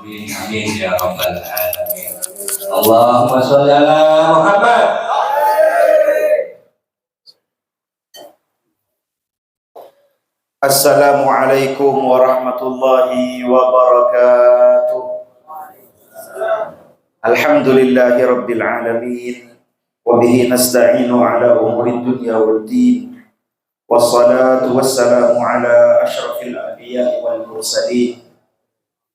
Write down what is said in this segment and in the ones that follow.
Amin amin ya rabbal alamin. Allahumma sholli ala Muhammad. Assalamualaikum warahmatullahi wabarakatuh. Alhamdulillahi rabbil alamin. Wabihi nasta'inu ala umuri dunya wal din. Wassalatu wassalamu ala ashrafil anbiya wal mursalin.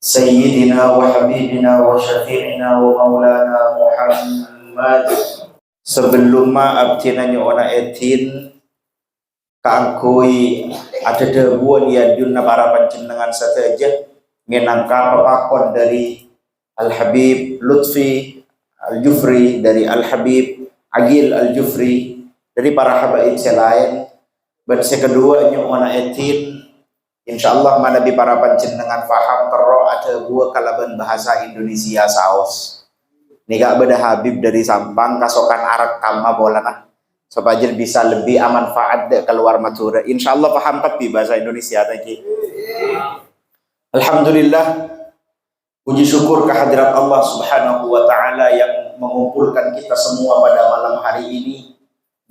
Sayyidina wa habibina wa syafi'ina wa maulana Muhammad. Sebelum abtina nyoona etin kaangkui ada debuan ya dunna para panjenengan saja menangkap papakon dari Al-Habib Lutfi Al-Jufri, dari Al-Habib Agil Al-Jufri, dari para habaib selain. Dan kedua nyoona etin insyaallah mana di para panjenengan faham terro ada buah kalaban bahasa Indonesia saos nikah beda Habib dari Sampang kasokan arak kama bolana supaya bisa lebih manfaat keluar matura. Insyaallah paham tapi bahasa Indonesia tadi. Alhamdulillah, puji syukur kehadirat Allah Subhanahu wa taala yang mengumpulkan kita semua pada malam hari ini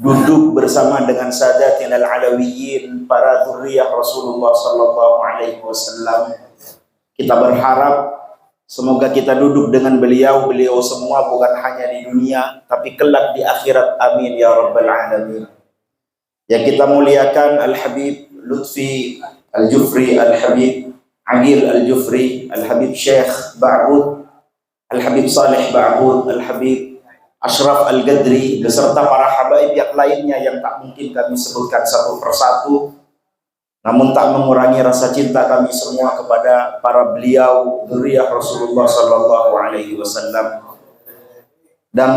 duduk bersama dengan sadatinal alawiyyin, para dzurriyyah Rasulullah sallallahu alaihi wasallam. Kita berharap semoga kita duduk dengan beliau semua bukan hanya di dunia tapi kelak di akhirat, amin ya rabbal alamin. Yang kita muliakan Al-Habib Lutfi Al-Jufri, Al-Habib Agil Al-Jufri, Al-Habib Syekh Ba'bud, Al-Habib Saleh Ba'bud, Al-Habib Ashraf Al-Gadri beserta para habaib yang lainnya yang tak mungkin kami sebutkan satu persatu, namun tak mengurangi rasa cinta kami semua kepada para beliau dzurriyyah Rasulullah sallallahu alaihi wasallam. Dan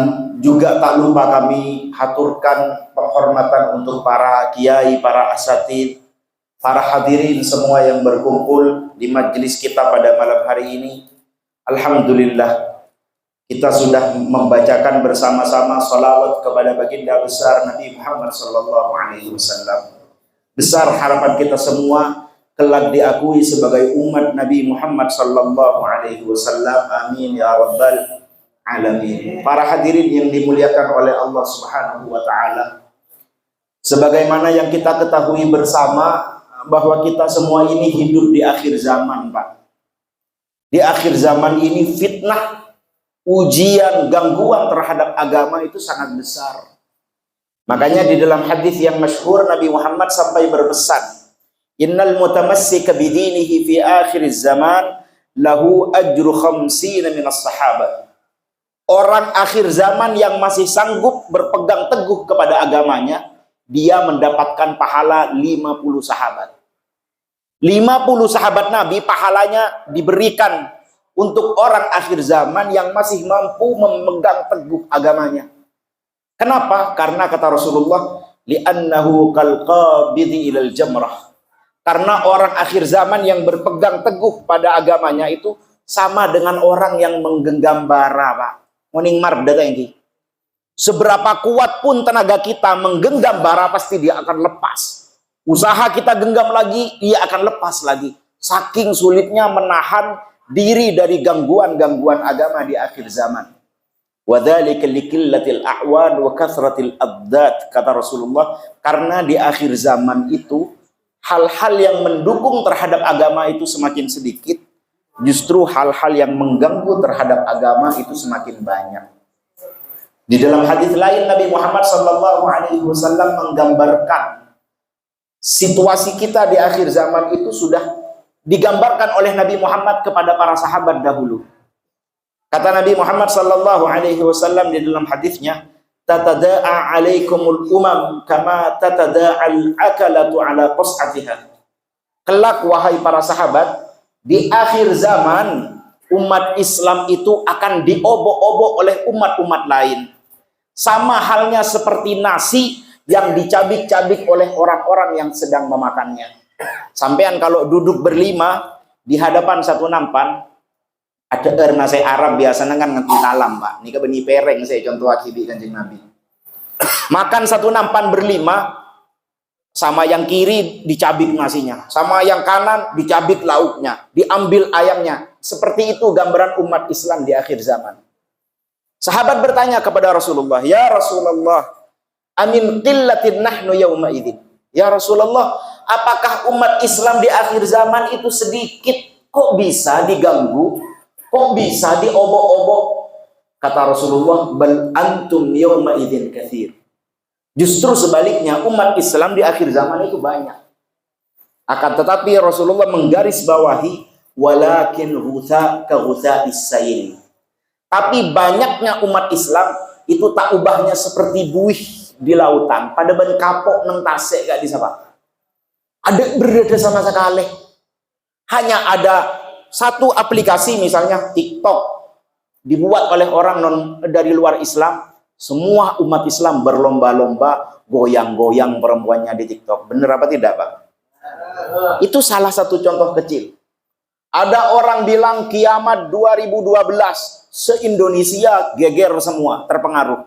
juga tak lupa kami haturkan penghormatan untuk para kiai, para asatid, para hadirin semua yang berkumpul di majelis kita pada malam hari ini. Alhamdulillah, kita sudah membacakan bersama-sama salawat kepada baginda besar Nabi Muhammad sallallahu alaihi wasallam. Besar harapan kita semua kelak diakui sebagai umat Nabi Muhammad sallallahu alaihi wasallam, amin ya rabbal alamin. Para hadirin yang dimuliakan oleh Allah Subhanahu wa taala, sebagaimana yang kita ketahui bersama bahwa kita semua ini hidup di akhir zaman, Pak. Di akhir zaman ini fitnah, ujian, gangguan terhadap agama itu sangat besar. Makanya di dalam hadis yang masyhur Nabi Muhammad sampai berpesan, innal mutamassika bidinihi fi akhir zaman lahu ajru 50 minas sahabat. Orang akhir zaman yang masih sanggup berpegang teguh kepada agamanya, dia mendapatkan pahala 50 sahabat. 50 sahabat Nabi pahalanya diberikan untuk orang akhir zaman yang masih mampu memegang teguh agamanya. Kenapa? Karena kata Rasulullah, li'annahu qalqabidhi ilal jamrah. Karena orang akhir zaman yang berpegang teguh pada agamanya itu sama dengan orang yang menggenggam bara, Pak. Moning marda tadi. Seberapa kuat pun tenaga kita menggenggam bara pasti dia akan lepas. Usaha kita genggam lagi, dia akan lepas lagi. Saking sulitnya menahan diri dari gangguan-gangguan agama di akhir zaman. Wadzalika liqillatil a'wan wa kathratil abdad, kata Rasulullah, karena di akhir zaman itu hal-hal yang mendukung terhadap agama itu semakin sedikit, justru hal-hal yang mengganggu terhadap agama itu semakin banyak. Di dalam hadis lain Nabi Muhammad sallallahu alaihi wasallam menggambarkan situasi kita di akhir zaman itu sudah digambarkan oleh Nabi Muhammad kepada para sahabat dahulu. Kata Nabi Muhammad sallallahu alaihi wasallam di dalam hadisnya, tatada'a alaikumul umam kama tatada'al akalatu ala qas'atiha. Kelak wahai para sahabat, di akhir zaman umat Islam itu akan diobok-obok oleh umat-umat lain. Sama halnya seperti nasi yang dicabik-cabik oleh orang-orang yang sedang memakannya. Sampean kalau duduk berlima di hadapan satu nampan, ada nasi Arab biasanya kan ngerti talam, Pak. Ini benih pereng saya contoh akibi Kanjeng Nabi. Makan satu nampan berlima, Sama yang kiri dicabik nasinya, sama yang kanan dicabik lauknya, diambil ayamnya. Seperti itu gambaran umat Islam di akhir zaman. Sahabat bertanya kepada Rasulullah, "Ya Rasulullah, amin qillatin nahnu yawma idzin." Ya Rasulullah, apakah umat Islam di akhir zaman itu sedikit? Kok bisa diganggu? Kok bisa diobok-obok? Kata Rasulullah, "Bal antum yawma idzin katsir." Justru sebaliknya, umat Islam di akhir zaman itu banyak. Akan tetapi Rasulullah menggaris bawahi, walakin ghutha ka ghutha'is sayl. Tapi banyaknya umat Islam itu tak ubahnya seperti buih di lautan. Pada ben kapok neng tasek gak disapa. Ada berbeda sama sekali. Hanya ada satu aplikasi misalnya TikTok dibuat oleh orang dari luar Islam. Semua umat Islam berlomba-lomba goyang-goyang perempuannya di TikTok. Benar apa tidak, Pak? Itu salah satu contoh kecil. Ada orang bilang kiamat 2012, se-Indonesia geger semua, terpengaruh.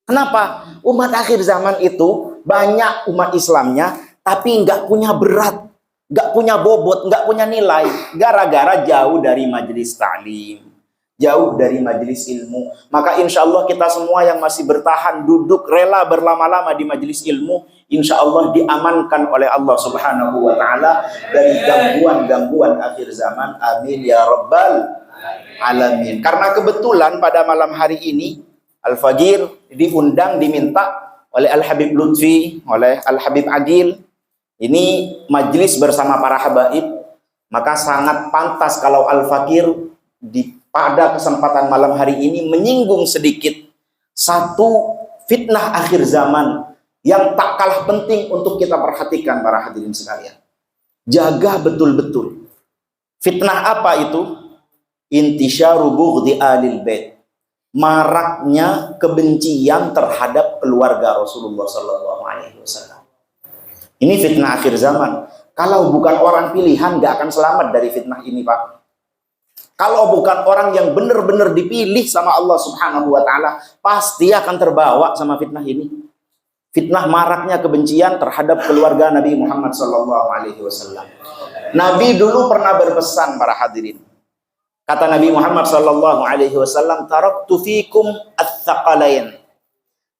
Kenapa? Umat akhir zaman itu banyak umat Islamnya, tapi nggak punya berat, nggak punya bobot, nggak punya nilai. Gara-gara jauh dari majelis ta'lim, jauh dari majelis ilmu. Maka insya Allah kita semua yang masih bertahan duduk rela berlama-lama di majelis ilmu, insya Allah diamankan oleh Allah Subhanahu wa Ta'ala dari gangguan-gangguan akhir zaman. Amin ya rabbal alamin. Karena kebetulan pada malam hari ini Al-Fagir diundang, diminta oleh Al-Habib Lutfi, oleh Al-Habib Agil. Ini majelis bersama para habaib, maka sangat pantas kalau Al-Fakir pada kesempatan malam hari ini menyinggung sedikit satu fitnah akhir zaman yang tak kalah penting untuk kita perhatikan para hadirin sekalian. Jaga betul-betul. Fitnah apa itu? Intisyaru bughdi alil bait. Maraknya kebencian terhadap keluarga Rasulullah sallallahu alaihi wasallam. Ini fitnah akhir zaman. Kalau bukan orang pilihan nggak akan selamat dari fitnah ini, Pak. Kalau bukan orang yang benar-benar dipilih sama Allah Subhanahu wa Ta'ala, pasti akan terbawa sama fitnah ini. Fitnah maraknya kebencian terhadap keluarga Nabi Muhammad sallallahu alaihi wasallam. Nabi dulu pernah berpesan para hadirin. Kata Nabi Muhammad sallallahu alaihi wasallam, "Taraktu fikum ats-tsaqalain."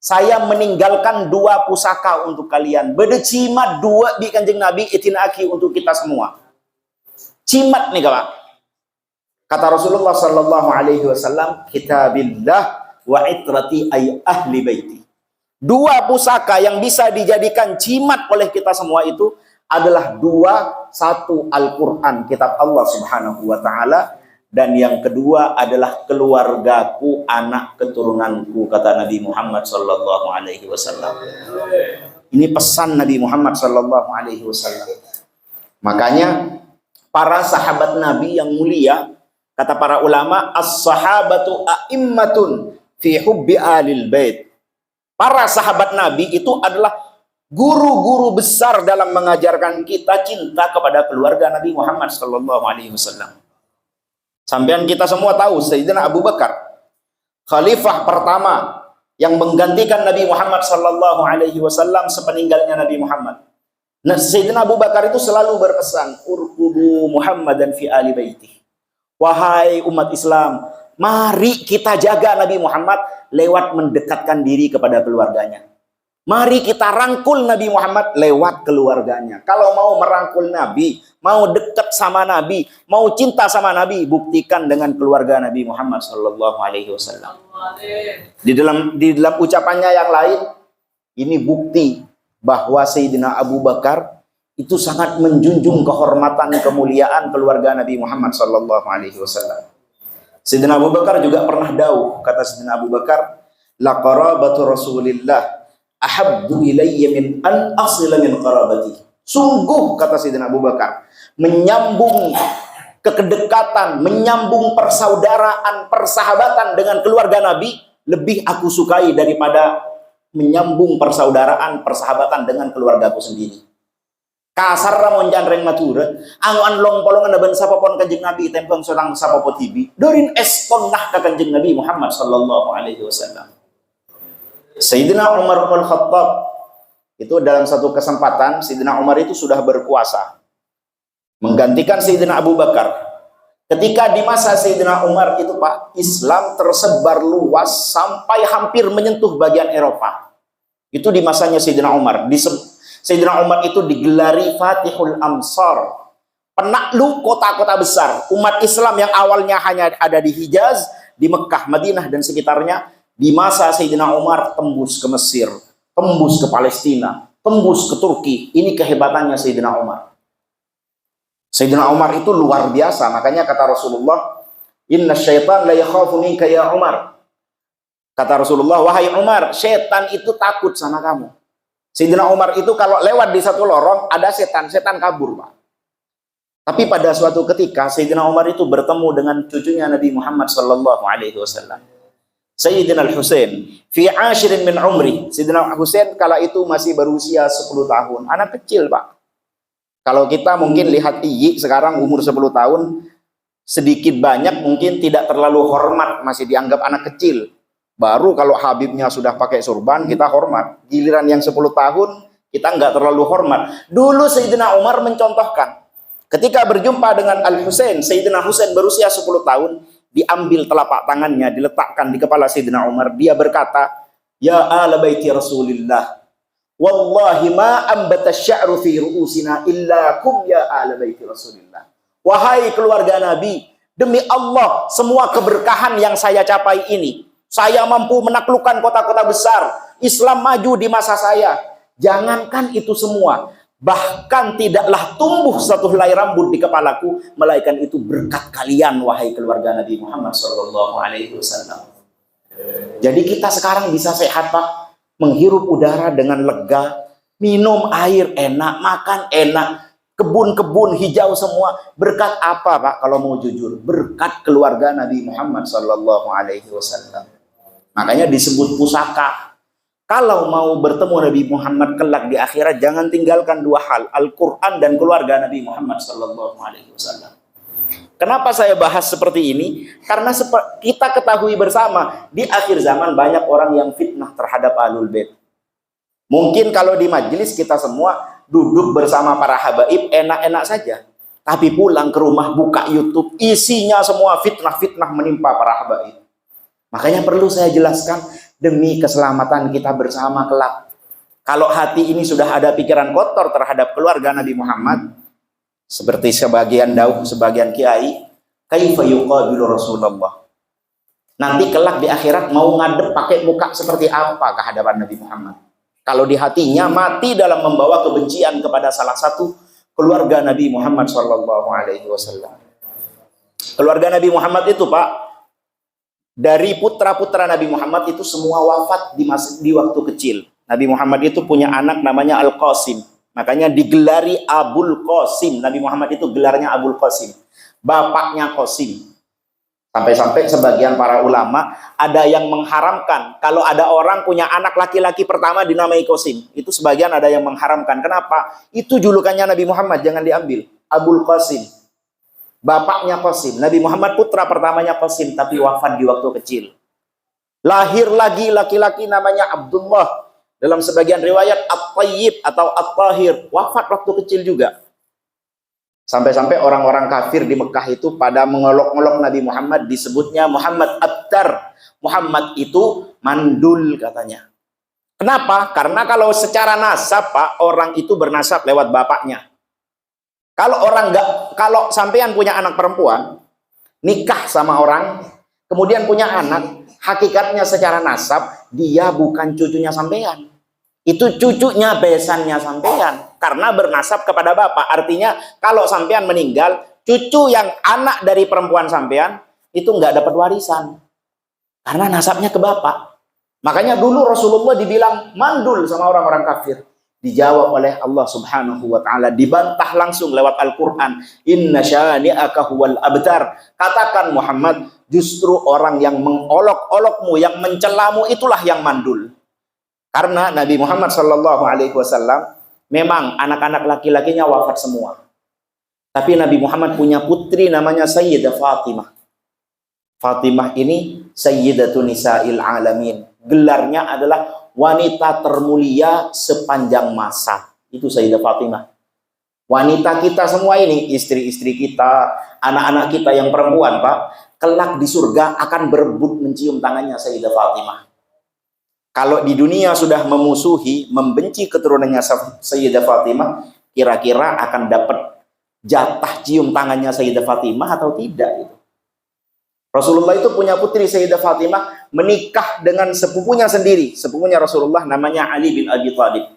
Saya meninggalkan dua pusaka untuk kalian. Bede cimat dua di Kanjeng Nabi itinaki untuk kita semua. Cimat nih, Pak. Kata Rasulullah sallallahu alaihi wasallam, "Kitabillah wa itrati ay ahli baiti." Dua pusaka yang bisa dijadikan cimat oleh kita semua itu adalah dua, satu Al-Qur'an, kitab Allah Subhanahu wa Ta'ala, dan yang kedua adalah keluargaku, anak keturunanku, kata Nabi Muhammad sallallahu alaihi wasallam. Ini pesan Nabi Muhammad sallallahu alaihi wasallam. Makanya para sahabat Nabi yang mulia, kata para ulama, as-sahabatu a'immatun fi hubbi alil bait. Para sahabat Nabi itu adalah guru-guru besar dalam mengajarkan kita cinta kepada keluarga Nabi Muhammad sallallahu alaihi wasallam. Sampean kita semua tahu Sayyidina Abu Bakar, khalifah pertama yang menggantikan Nabi Muhammad sallallahu alaihi wasallam sepeninggalnya Nabi Muhammad. Nah, Sayyidina Abu Bakar itu selalu berpesan, "Urqubu Muhammadan fi ali baiti." Wahai umat Islam, mari kita jaga Nabi Muhammad lewat mendekatkan diri kepada keluarganya. Mari kita rangkul Nabi Muhammad lewat keluarganya. Kalau mau merangkul Nabi, mau dekat sama Nabi, mau cinta sama Nabi, buktikan dengan keluarga Nabi Muhammad sallallahu alaihi wasallam. Di dalam ucapannya yang lain, ini bukti bahwa Sayyidina Abu Bakar itu sangat menjunjung kehormatan, kemuliaan keluarga Nabi Muhammad sallallahu alaihi wasallam. Sayyidina Abu Bakar juga pernah dawuh, kata Sayyidina Abu Bakar, "La qarabatu Rasulillah ahabbu ilayya min an asila min qarabati." Sungguh, kata Sayyidina Abu Bakar, menyambung kekedekatan, menyambung persaudaraan, persahabatan dengan keluarga Nabi lebih aku sukai daripada menyambung persaudaraan, persahabatan dengan keluargaku sendiri. Kasar ramon janreng maturut, angan long polongan naban sapapon kanjeng Nabi tempong selang sapapo tibi. Dorin espon nah ka kanjeng Nabi Muhammad sallallahu alaihi wasallam. Sayyidina Umar bin Khattab itu dalam satu kesempatan Sayyidina Umar itu sudah berkuasa menggantikan Sayyidina Abu Bakar. Ketika di masa Sayyidina Umar itu Pak, Islam tersebar luas sampai hampir menyentuh bagian Eropa. Itu di masanya Sayyidina Umar. Sayyidina Umar itu digelari Fatihul Amsar, penakluk kota-kota besar. Umat Islam yang awalnya hanya ada di Hijaz, di Mekah, Madinah dan sekitarnya, di masa Sayyidina Umar tembus ke Mesir, tembus ke Palestina, tembus ke Turki. Ini kehebatannya Sayyidina Umar. Sayyidina Umar itu luar biasa. Makanya kata Rasulullah, "Inna syaitan la yakhafu minka ya Umar." Kata Rasulullah, "Wahai Umar, setan itu takut sama kamu." Sayyidina Umar itu kalau lewat di satu lorong ada setan kabur, Pak. Tapi pada suatu ketika Sayyidina Umar itu bertemu dengan cucunya Nabi Muhammad sallallahu alaihi wasallam. Sayyidina Al-Husain fi 'ashirin min umri. Sayyidina Husain kala itu masih berusia 10 tahun, anak kecil, Pak. Kalau kita mungkin lihat Iyi sekarang umur 10 tahun, sedikit banyak mungkin tidak terlalu hormat, masih dianggap anak kecil. Baru kalau Habibnya sudah pakai surban, kita hormat. Giliran yang 10 tahun, kita nggak terlalu hormat. Dulu Sayyidina Umar mencontohkan, ketika berjumpa dengan Al-Husain, Sayyidina Husain berusia 10 tahun, diambil telapak tangannya, diletakkan di kepala Sayyidina Umar. Dia berkata, "Ya ala baiti Rasulillah, wallahi ma ambata sya'ru fi ru'usina illa kum ya ala baiti Rasulillah." Wahai keluarga Nabi, demi Allah, semua keberkahan yang saya capai ini, saya mampu menaklukkan kota-kota besar, Islam maju di masa saya. Jangankan itu semua, bahkan tidaklah tumbuh satu helai rambut di kepalaku, melainkan itu berkat kalian, wahai keluarga Nabi Muhammad sallallahu alaihi wasallam. Jadi kita sekarang bisa sehat, Pak. Menghirup udara dengan lega, minum air enak, makan enak, kebun-kebun hijau semua. Berkat apa, Pak? Kalau mau jujur, berkat keluarga Nabi Muhammad sallallahu alaihi wasallam. Makanya disebut pusaka. Kalau mau bertemu Nabi Muhammad kelak di akhirat, jangan tinggalkan dua hal, Al-Quran dan keluarga Nabi Muhammad sallallahu alaihi wasallam. Kenapa saya bahas seperti ini? Karena kita ketahui bersama, di akhir zaman banyak orang yang fitnah terhadap Ahlul Bait. Mungkin kalau di majelis kita semua duduk bersama para habaib enak-enak saja. Tapi pulang ke rumah buka YouTube, isinya semua fitnah-fitnah menimpa para habaib. Makanya perlu saya jelaskan, demi keselamatan kita bersama kelak. Kalau hati ini sudah ada pikiran kotor terhadap keluarga Nabi Muhammad, seperti sebagian dauh, sebagian kiai, kaifa yuqabilu Rasulullah. Nanti kelak di akhirat mau ngadep pakai muka seperti apa ke hadapan Nabi Muhammad? Kalau di hatinya mati dalam membawa kebencian kepada salah satu keluarga Nabi Muhammad sallallahu alaihi wasallam. Keluarga Nabi Muhammad itu, Pak, dari putra-putra Nabi Muhammad itu semua wafat di waktu kecil. Nabi Muhammad itu punya anak namanya Al-Qasim. Makanya digelari Abul Qasim. Nabi Muhammad itu gelarnya Abul Qasim. Bapaknya Qasim. Sampai-sampai sebagian para ulama ada yang mengharamkan kalau ada orang punya anak laki-laki pertama dinamai Qasim. Itu sebagian ada yang mengharamkan. Kenapa? Itu julukannya Nabi Muhammad, jangan diambil. Abul Qasim. Bapaknya Qasim. Nabi Muhammad putra pertamanya Qasim, tapi wafat di waktu kecil. Lahir lagi laki-laki namanya Abdullah. Dalam sebagian riwayat At-Tayyib atau At-Tahir, wafat waktu kecil juga. Sampai-sampai orang-orang kafir di Mekah itu pada mengolok-olok Nabi Muhammad, disebutnya Muhammad Abtar. Muhammad itu mandul katanya. Kenapa? Karena kalau secara nasab, Pak, orang itu bernasab lewat bapaknya. Kalau sampean punya anak perempuan, nikah sama orang, kemudian punya anak, hakikatnya secara nasab dia bukan cucunya sampean. Itu cucunya besannya sampean karena bernasab kepada bapak. Artinya kalau sampean meninggal, cucu yang anak dari perempuan sampean itu nggak dapat warisan karena nasabnya ke bapak. Makanya dulu Rasulullah dibilang mandul sama orang-orang kafir. Dijawab oleh Allah Subhanahu wa taala, dibantah langsung lewat Al-Qur'an, inna syani'aka huwal abtar. Katakan Muhammad, justru orang yang mengolok-olokmu, yang mencelamu itulah yang mandul. Karena Nabi Muhammad sallallahu alaihi wasallam memang anak-anak laki-lakinya wafat semua. Tapi Nabi Muhammad punya putri namanya Sayyidah Fatimah. Fatimah ini Sayyidatun Nisa'il Alamin. Gelarnya adalah wanita termulia sepanjang masa. Itu Sayyidah Fatimah. Wanita kita semua ini, istri-istri kita, anak-anak kita yang perempuan, Pak, kelak di surga akan berebut mencium tangannya Sayyidah Fatimah. Kalau di dunia sudah memusuhi, membenci keturunannya Sayyidah Fatimah, kira-kira akan dapat jatah cium tangannya Sayyidah Fatimah atau tidak? Gitu. Rasulullah itu punya putri Sayyidah Fatimah, menikah dengan sepupunya sendiri. Sepupunya Rasulullah namanya Ali bin Abi Thalib.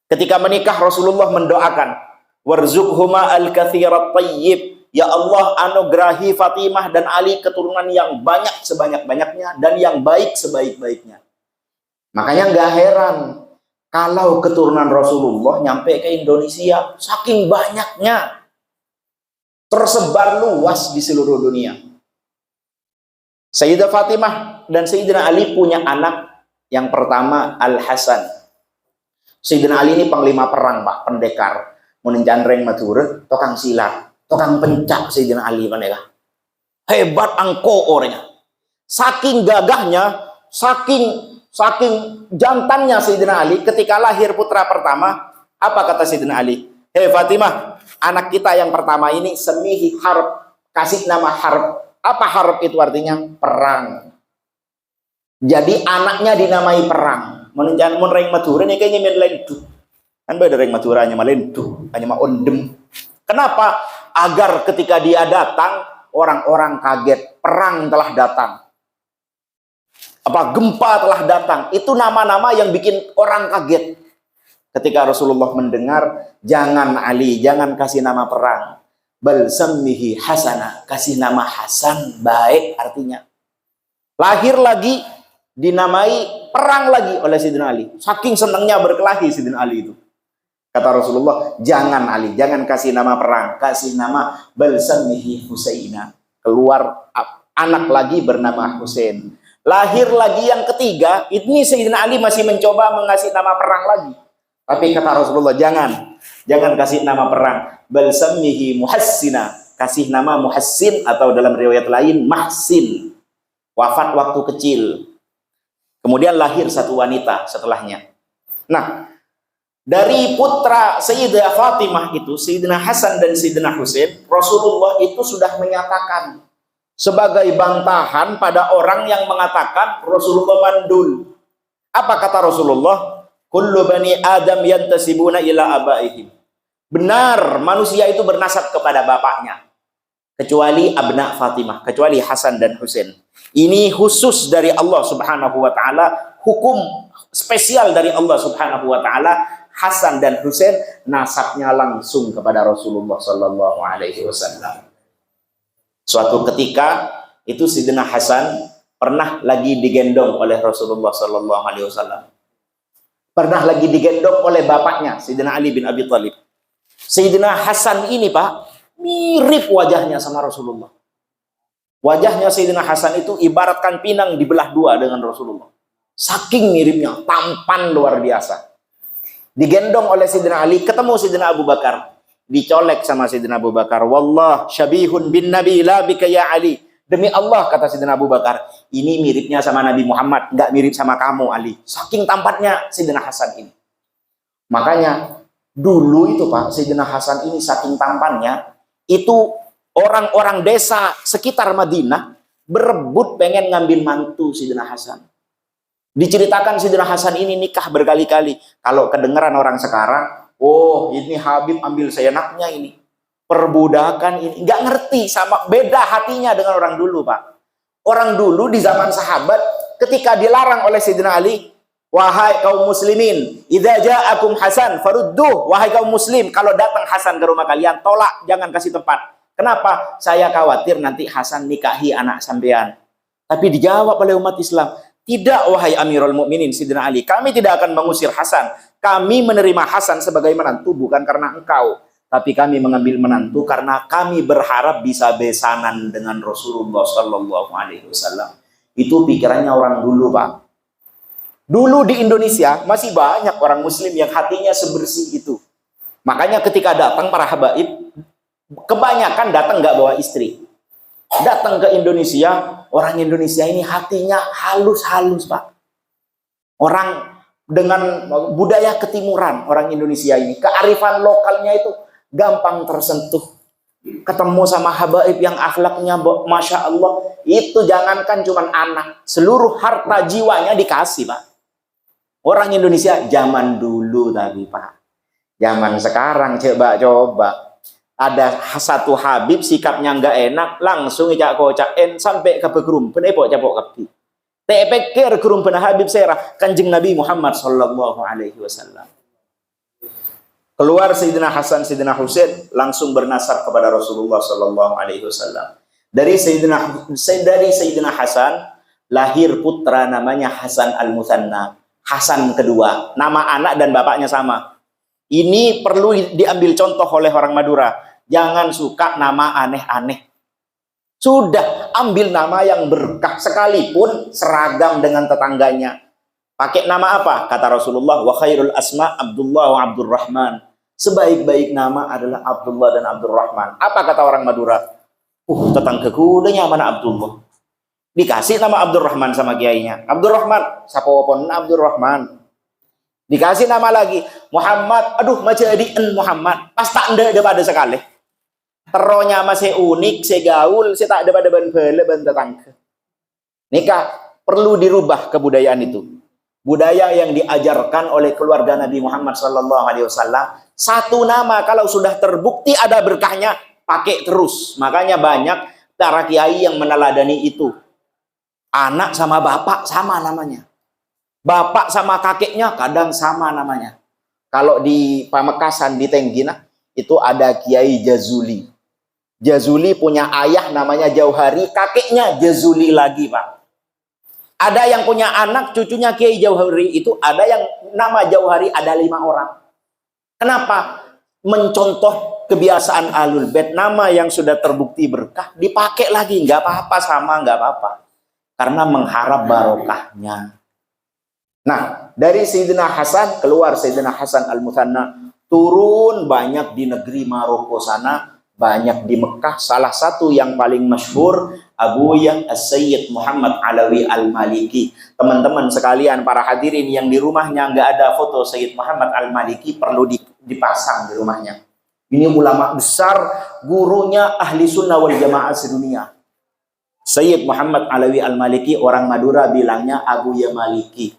Ketika menikah Rasulullah mendoakan, warzuqhuma al-katsirat thayyib. Ya Allah, anugerahi Fatimah dan Ali keturunan yang banyak sebanyak-banyaknya dan yang baik sebaik-baiknya. Makanya nggak heran kalau keturunan Rasulullah nyampe ke Indonesia, saking banyaknya, tersebar luas di seluruh dunia. Sayyidah Fatimah dan Sayyidina Ali punya anak yang pertama Al-Hasan. Sayyidina Ali ini panglima perang, Pak, pendekar. Menenjanreng matur, tokang silat, tokang pencak Sayyidina Ali maneka. Hebat angko orangnya. Saking gagahnya, saking jantannya Sayyidina Ali, ketika lahir putra pertama, apa kata Sayyidina Ali? Hei Fatimah, anak kita yang pertama ini semihi harb, kasih nama harb. Apa harb itu artinya? Perang. Jadi anaknya dinamai perang. Menenjan reng Madura ini kayaknya main lendu. Kan beda reng Madura hanya malendu, hanya ma ondem. Kenapa? Agar ketika dia datang, orang-orang kaget, perang telah datang. Apa gempa telah datang. Itu nama-nama yang bikin orang kaget. Ketika Rasulullah mendengar, jangan Ali, jangan kasih nama perang. Bal sammihi Hasana, kasih nama Hasan, baik artinya. Lahir lagi, dinamai perang lagi oleh Sayyidina Ali. Saking senangnya berkelahi Sayyidina Ali itu. Kata Rasulullah, jangan Ali, jangan kasih nama perang, kasih nama bal sammihi Husaina. Keluar anak lagi bernama Husain. Lahir lagi yang ketiga, ini Sayyidina Ali masih mencoba mengasih nama perang lagi. Tapi kata Rasulullah, jangan kasih nama perang. Bal sammihi Muhassina, kasih nama Muhassin atau dalam riwayat lain Mahsin. Wafat waktu kecil. Kemudian lahir satu wanita setelahnya. Nah, dari putra Sayyidah Fatimah itu, Sayyidina Hasan dan Sayyidina Husain, Rasulullah itu sudah menyatakan sebagai bantahan pada orang yang mengatakan Rasulullah mandul. Apa kata Rasulullah? Kullu bani Adam yantasibuna ila abaihim. Benar, manusia itu bernasab kepada bapaknya. Kecuali abna Fatimah, kecuali Hasan dan Husain. Ini khusus dari Allah Subhanahu wa taala, hukum spesial dari Allah Subhanahu wa taala. Hasan dan Husain nasabnya langsung kepada Rasulullah sallallahu alaihi wasallam. Suatu ketika itu Sayyidina Hasan pernah lagi digendong oleh Rasulullah sallallahu alaihi wasallam. Pernah lagi digendong oleh bapaknya Sayyidina Ali bin Abi Thalib. Sayyidina Hasan ini, Pak, mirip wajahnya sama Rasulullah. Wajahnya Sayyidina Hasan itu ibaratkan pinang dibelah dua dengan Rasulullah. Saking miripnya, tampan luar biasa. Digendong oleh Sayyidina Ali, ketemu Sayyidina Abu Bakar. Dicolek sama Sayyidina Abu Bakar. Wallah syabihun bin Nabi la bika ya Ali. Demi Allah, kata Sayyidina Abu Bakar, ini miripnya sama Nabi Muhammad, nggak mirip sama kamu Ali. Saking tampaknya Sayyidina Hasan ini. Makanya dulu itu, Pak, Sayyidina Hasan ini saking tampannya, itu orang-orang desa sekitar Madinah berebut pengen ngambil mantu Sayyidina Hasan. Diceritakan Sayyidina Hasan ini nikah berkali-kali. Kalau kedengeran orang sekarang, oh ini Habib ambil seenaknya ini. Perbudakan ini. Nggak ngerti, sama beda hatinya dengan orang dulu, Pak. Orang dulu di zaman sahabat, ketika dilarang oleh Sayyidina Ali, wahai kaum muslimin, idza ja'akum Hasan farudduh, wahai kaum muslim, kalau datang Hasan ke rumah kalian, tolak, jangan kasih tempat. Kenapa? Saya khawatir nanti Hasan nikahi anak sampean. Tapi dijawab oleh umat Islam, tidak wahai Amirul Mukminin Sayyidina Ali, kami tidak akan mengusir Hasan. Kami menerima Hasan sebagai menantu bukan karena engkau, tapi kami mengambil menantu karena kami berharap bisa besanan dengan Rasulullah Sallallahu Alaihi Wasallam. Itu pikirannya orang dulu, Pak. Dulu di Indonesia masih banyak orang Muslim yang hatinya sebersih itu. Makanya ketika datang para habaib, kebanyakan datang nggak bawa istri. Datang ke Indonesia, orang Indonesia ini hatinya halus-halus, Pak. Orang dengan budaya ketimuran, orang Indonesia ini, kearifan lokalnya itu gampang tersentuh. Ketemu sama habaib yang akhlaknya Masya Allah, itu jangankan cuman anak, seluruh harta jiwanya dikasih, Pak. Orang Indonesia zaman dulu tadi, Pak. Zaman sekarang coba ada satu habib sikapnya nggak enak, langsung ijak kocakin sampai ke begrum, penepok capok kapi. Tepekir gerum pena habib serah kanjeng Nabi Muhammad sallallahu alaihi wasallam. Keluar Sayyidina Hasan, Sayyidina Husain langsung bernasab kepada Rasulullah sallallahu alaihi wasallam. Dari Sayyidina Hasan lahir putra namanya Hasan al-Muthanna, Hasan kedua. Nama anak dan bapaknya sama. Ini perlu diambil contoh oleh orang Madura. Jangan suka nama aneh-aneh. Sudah ambil nama yang berkah, sekalipun seragam dengan tetangganya. Pakai nama apa? Kata Rasulullah, wa khairul asma Abdullah wa Abdurrahman. Sebaik-baik nama adalah Abdullah dan Abdurrahman. Apa kata orang Madura? Tetanggaku udah nyaman Abdullah. Dikasih nama Abdurrahman sama kiainya. Abdurrahman, siapa pun Abdurrahman. Dikasih nama lagi Muhammad. Aduh, macam adian Muhammad. Pas tak ada pada sekali. Teronya masih unik, segaul, saya tak ada pada ban tetangga. Nikah perlu dirubah kebudayaan itu. Budaya yang diajarkan oleh keluarga Nabi Muhammad SAW. Satu nama kalau sudah terbukti ada berkahnya, pakai terus. Makanya banyak para kiai yang meneladani itu. Anak sama bapak sama namanya. Bapak sama kakeknya kadang sama namanya. Kalau di Pamekasan, di Tenggina, itu ada Kiai Jazuli. Jazuli punya ayah namanya Jauhari, kakeknya Jazuli lagi, Pak. Ada yang punya anak, cucunya Kiai Jauhari, itu ada yang nama Jauhari ada 5 orang. Kenapa? Mencontoh kebiasaan Ahlul Bait, nama yang sudah terbukti berkah, dipakai lagi, nggak apa-apa sama, nggak apa-apa. Karena mengharap barokahnya. Nah, dari Sayyidina Hasan, keluar Sayyidina Hasan al-Muthanna, turun banyak di negeri Maroko sana, banyak di Mekah. Salah satu yang paling masyhur Abuya As-Sayyid Muhammad Alawi Al-Maliki. Teman-teman sekalian, para hadirin yang di rumahnya nggak ada foto Sayyid Muhammad Al-Maliki, perlu dipasang di rumahnya. Ini ulama besar, gurunya ahli sunnah wal jamaah sedunia. Sayyid Muhammad Alawi Al-Maliki, orang Madura bilangnya Abuya Maliki.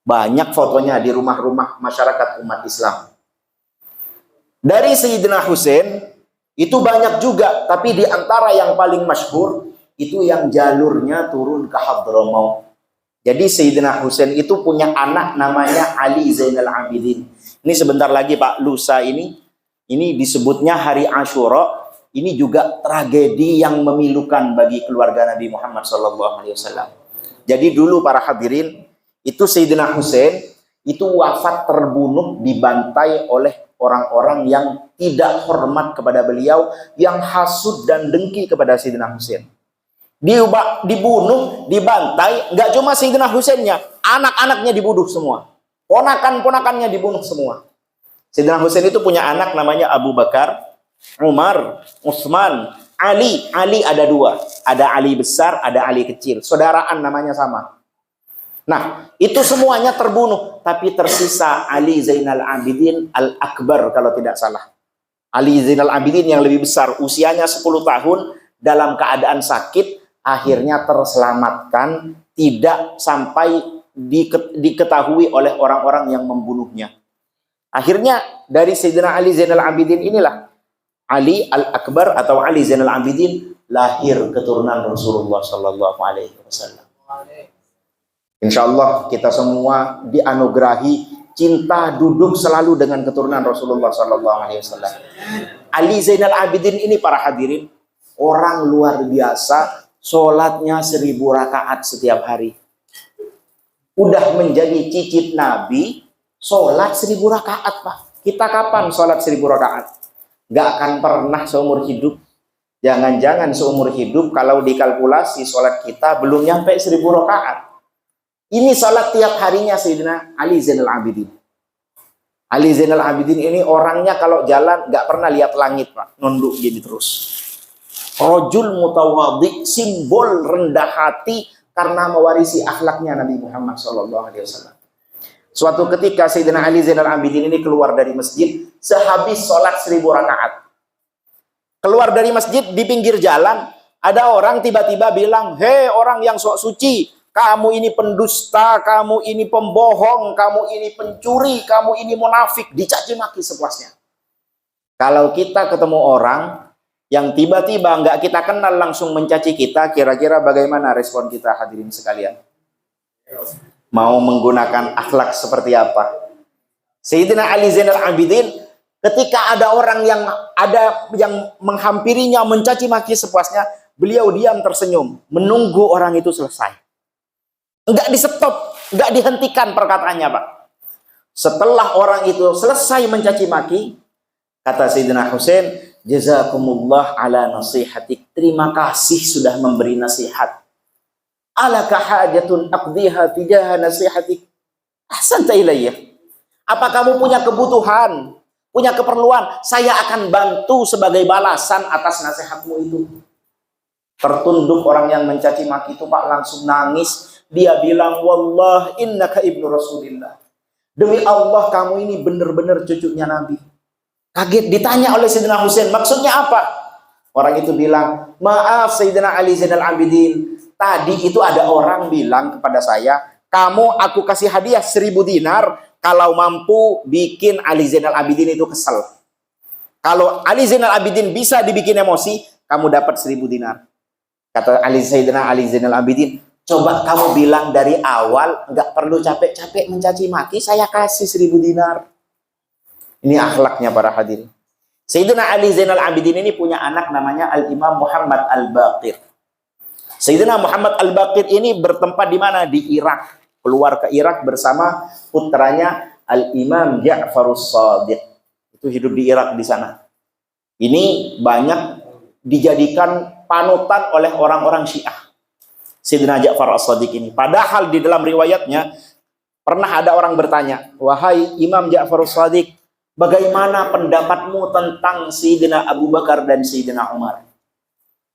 Banyak fotonya di rumah-rumah masyarakat umat Islam. Dari Sayyidina Husain itu banyak juga, tapi di antara yang paling masyhur itu yang jalurnya turun ke Hadramaut. Jadi Sayyidina Husain itu punya anak namanya Ali Zainal Abidin. Ini sebentar lagi Pak, lusa ini disebutnya hari Asyura. Ini juga tragedi yang memilukan bagi keluarga Nabi Muhammad SAW. Jadi dulu para hadirin, itu Sayyidina Husain itu wafat terbunuh, dibantai oleh orang-orang yang tidak hormat kepada beliau, yang hasud dan dengki kepada Sayyidina Husain. Dibunuh, dibantai, nggak cuma Sayyidina Husainnya, anak-anaknya dibunuh semua. Ponakan-ponakannya dibunuh semua. Sayyidina Husain itu punya anak namanya Abu Bakar, Umar, Utsman, Ali. Ali ada 2. Ada Ali besar, ada Ali kecil. Saudaraan namanya sama. Nah, itu semuanya terbunuh, tapi tersisa Ali Zainal Abidin Al-Akbar kalau tidak salah. Ali Zainal Abidin yang lebih besar, usianya 10 tahun, dalam keadaan sakit, akhirnya terselamatkan, tidak sampai diketahui oleh orang-orang yang membunuhnya. Akhirnya dari Sayyidina Ali Zainal Abidin inilah Ali Al-Akbar atau Ali Zainal Abidin lahir keturunan Rasulullah Sallallahu Alaihi Wasallam. Insya Allah kita semua dianugerahi cinta duduk selalu dengan keturunan Rasulullah Sallallahu Alaihi Wasallam. Ali Zainal Abidin ini para hadirin orang luar biasa, sholatnya 1000 rakaat setiap hari. Udah menjadi cicit Nabi, sholat 1000 rakaat Pak. Kita kapan sholat 1000 rakaat? Gak akan pernah seumur hidup. Jangan-jangan seumur hidup kalau dikalkulasi sholat kita belum nyampe 1000 rakaat. Ini salat tiap harinya Sayyidina Ali Zainal Abidin. Ali Zainal Abidin ini orangnya kalau jalan gak pernah lihat langit Pak, nunduk gini terus. Rajul mutawadhi, simbol rendah hati karena mewarisi akhlaknya Nabi Muhammad SAW. Suatu ketika Sayyidina Ali Zainal Abidin ini keluar dari masjid sehabis sholat 1000 rakaat. Keluar dari masjid, di pinggir jalan ada orang tiba-tiba bilang, "Hei orang yang sok suci, kamu ini pendusta, kamu ini pembohong, kamu ini pencuri, kamu ini munafik." Dicaci maki sepuasnya. Kalau kita ketemu orang yang tiba-tiba nggak kita kenal langsung mencaci kita, kira-kira bagaimana respon kita, hadirin sekalian? Mau menggunakan akhlak seperti apa? Sayyidina Ali Zainal Abidin, ketika ada orang yang menghampirinya, mencaci maki sepuasnya, beliau diam tersenyum, menunggu orang itu selesai. Enggak di stop, enggak dihentikan perkataannya, Pak. Setelah orang itu selesai mencaci maki, kata Sayyidina Husain, "Jazakumullah ala nasihatik." Terima kasih sudah memberi nasihat. "Alaka hajatun aqdiha tijaha nasihatik?" Ahsanta ilayya. Apa kamu punya kebutuhan, punya keperluan? Saya akan bantu sebagai balasan atas nasihatmu itu. Tertunduk orang yang mencaci maki itu, Pak, langsung nangis. Dia bilang, "Wallah innaka ibnu Rasulillah." Demi Allah kamu ini benar-benar cucunya Nabi. Kaget, ditanya oleh Sayyidina Husain, "Maksudnya apa?" Orang itu bilang, "Maaf Sayyidina Ali Zainal Abidin, tadi itu ada orang bilang kepada saya, kamu aku kasih hadiah 1000 dinar kalau mampu bikin Ali Zainal Abidin itu kesel. Kalau Ali Zainal Abidin bisa dibikin emosi, kamu dapat 1000 dinar. Kata Sayyidina Ali Zainal Abidin, "Coba kamu bilang dari awal, nggak perlu capek-capek mencaci maki, saya kasih 1000 dinar. Ini akhlaknya para hadirin. Sayyidina Ali Zainal Abidin ini punya anak namanya Al-Imam Muhammad Al-Baqir. Sayyidina Muhammad Al-Baqir ini bertempat di mana? Di Irak. Keluar ke Irak bersama putranya Al-Imam Ja'farus Shadiq. Itu hidup di Irak di sana. Ini banyak dijadikan panutan oleh orang-orang Syiah. Sayyidina Ja'far As-Shadiq ini. Padahal di dalam riwayatnya pernah ada orang bertanya, "Wahai Imam Ja'far As-Shadiq, bagaimana pendapatmu tentang Sayyidina Abu Bakar dan Sayyidina Umar?"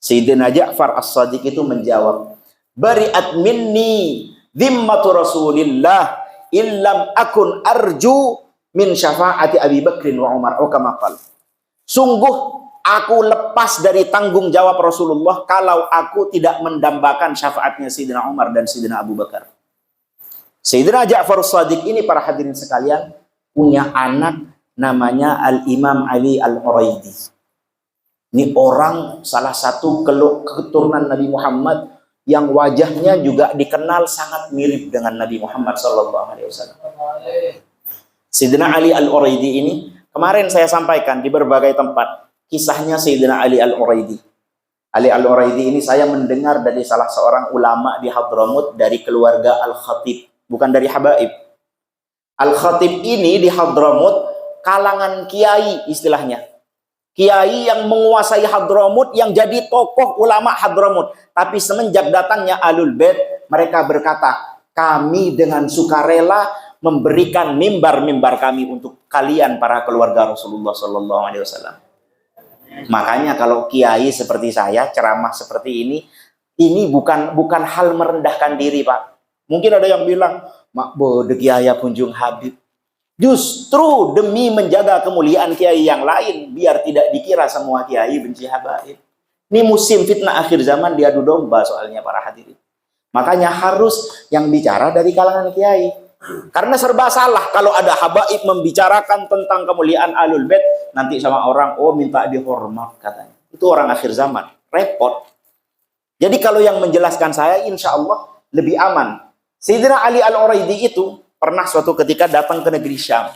Sayyidina Ja'far As-Shadiq itu menjawab, "Bari'at minni dhimmatu Rasulillah illam akun arju min syafa'ati Abi Bakrin wa Umar." Oh kama qala. Sungguh aku lepas dari tanggung jawab Rasulullah kalau aku tidak mendambakan syafaatnya Sayyidina Umar dan Sayyidina Abu Bakar. Sayyidina Ja'far As-Shadiq ini para hadirin sekalian punya anak namanya Al-Imam Ali Al-Uraidi. Ini orang salah satu keturunan Nabi Muhammad yang wajahnya juga dikenal sangat mirip dengan Nabi Muhammad SAW. Sayyidina Ali Al-Uraidi ini kemarin saya sampaikan di berbagai tempat kisahnya Sayyidina Ali Al-Uraidi. Ali Al-Uraidi ini saya mendengar dari salah seorang ulama di Hadramut dari keluarga Al-Khatib, bukan dari Habaib. Al-Khatib ini di Hadramut kalangan kiai istilahnya. Kiai yang menguasai Hadramut, yang jadi tokoh ulama Hadramut. Tapi semenjak datangnya Ahlul Bait, mereka berkata, "Kami dengan sukarela memberikan mimbar-mimbar kami untuk kalian para keluarga Rasulullah SAW." Makanya kalau kiai seperti saya ceramah seperti ini bukan hal merendahkan diri, Pak. Mungkin ada yang bilang, "Mak bodeg kiai punjung Habib." Justru demi menjaga kemuliaan kiai yang lain, biar tidak dikira semua kiai benci habaib. Ini musim fitnah akhir zaman, diadu domba soalnya para hadirin. Makanya harus yang bicara dari kalangan kiai. Karena serba salah kalau ada habaib membicarakan tentang kemuliaan Ahlul Bait, nanti sama orang, "Oh minta dihormat," katanya. Itu orang akhir zaman, repot. Jadi kalau yang menjelaskan saya, insya Allah lebih aman. Sayyidina Ali Al-Uraidi itu pernah suatu ketika datang ke negeri Syam.